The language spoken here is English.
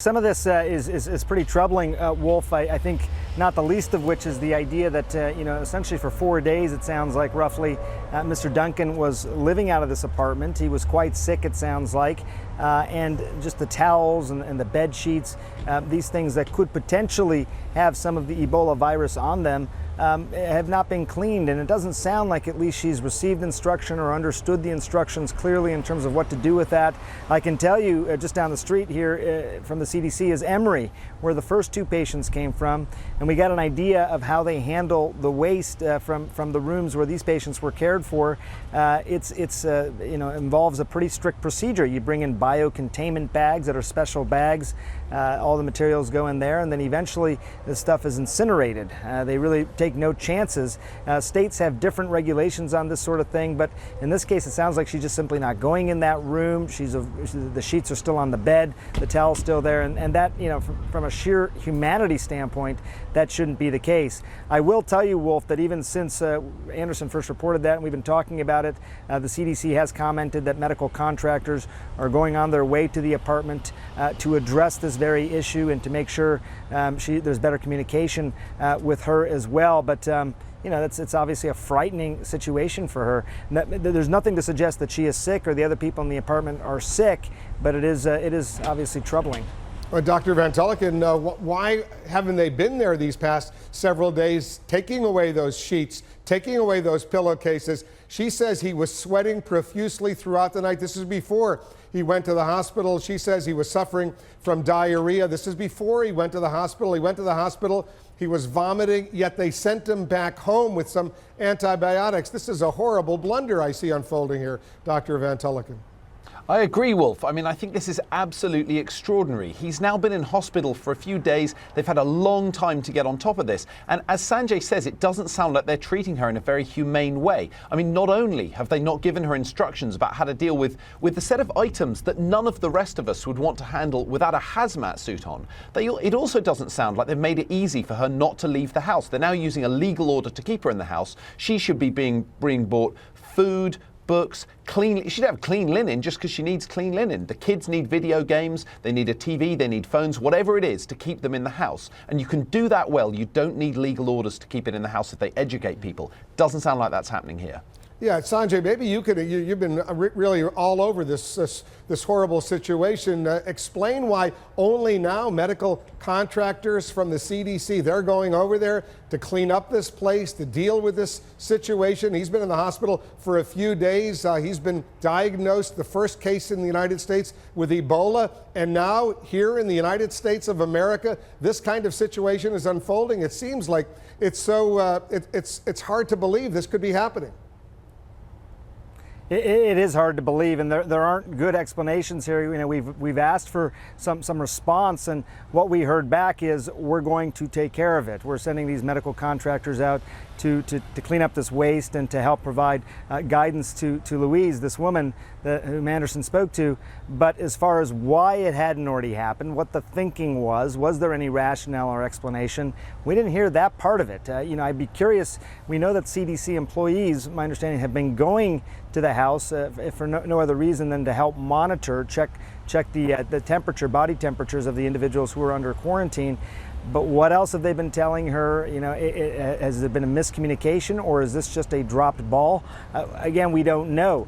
Some of this is pretty troubling, Wolf. I think not the least of which is the idea that, essentially for 4 days, it sounds like roughly, Mr. Duncan was living out of this apartment. He was quite sick, it sounds like, and just the towels and the bed sheets, these things that could potentially have some of the Ebola virus on them, have not been cleaned, and it doesn't sound like at least she's received instruction or understood the instructions clearly in terms of what to do with that. I can tell you just down the street here from the CDC is Emory, where the first 2 patients came from, and we got an idea of how they handle the waste from the rooms where these patients were cared for. It involves a pretty strict procedure. You bring in biocontainment bags that are special bags. All the materials go in there, and then eventually the stuff is incinerated. They really take no chances. States have different regulations on this sort of thing, but in this case it sounds like she's just simply not going in that room. The sheets are still on the bed, the towel's still there, and that, from a sheer humanity standpoint, that shouldn't be the case. I will tell you, Wolf, that even since Anderson first reported that, and we've been talking about it, the CDC has commented that medical contractors are going on their way to the apartment to address this very issue and to make sure there's better communication with her as well. But it's obviously a frightening situation for her. There's nothing to suggest that she is sick or the other people in the apartment are sick, but it is obviously troubling. Well, Dr. Van Tulleken, why haven't they been there these past several days, taking away those sheets, taking away those pillowcases? She says he was sweating profusely throughout the night. This is before he went to the hospital. She says he was suffering from diarrhea. This is before he went to the hospital. He went to the hospital. He was vomiting, yet they sent him back home with some antibiotics. This is a horrible blunder I see unfolding here, Dr. Van Tulleken. I agree, Wolf. I think this is absolutely extraordinary. He's now been in hospital for a few days. They've had a long time to get on top of this. And as Sanjay says, it doesn't sound like they're treating her in a very humane way. Not only have they not given her instructions about how to deal with the set of items that none of the rest of us would want to handle without a hazmat suit on, it also doesn't sound like they've made it easy for her not to leave the house. They're now using a legal order to keep her in the house. She should be being bought food, books, she should have clean linen just because she needs clean linen. The kids need video games, they need a TV, they need phones, whatever it is to keep them in the house. And you can do that well. You don't need legal orders to keep it in the house if they educate people. Doesn't sound like that's happening here. Yeah, Sanjay, maybe you've been really all over this horrible situation. Explain why only now medical contractors from the CDC, they're going over there to clean up this place, to deal with this situation. He's been in the hospital for a few days. He's been diagnosed, the first case in the United States with Ebola. And now here in the United States of America, this kind of situation is unfolding. It seems like it's hard to believe this could be happening. It is hard to believe, and there aren't good explanations here. We've asked for some response, and what we heard back is we're going to take care of it. We're sending these medical contractors out to clean up this waste and to help provide guidance to Louise, this woman whom Anderson spoke to. But as far as why it hadn't already happened, what the thinking was there any rationale or explanation? We didn't hear that part of it. I'd be curious. We know that CDC employees, my understanding, have been going to the house if for no other reason than to help monitor, check the temperature, body temperatures of the individuals who are under quarantine. But what else have they been telling her? Has there been a miscommunication, or is this just a dropped ball? Again, we don't know.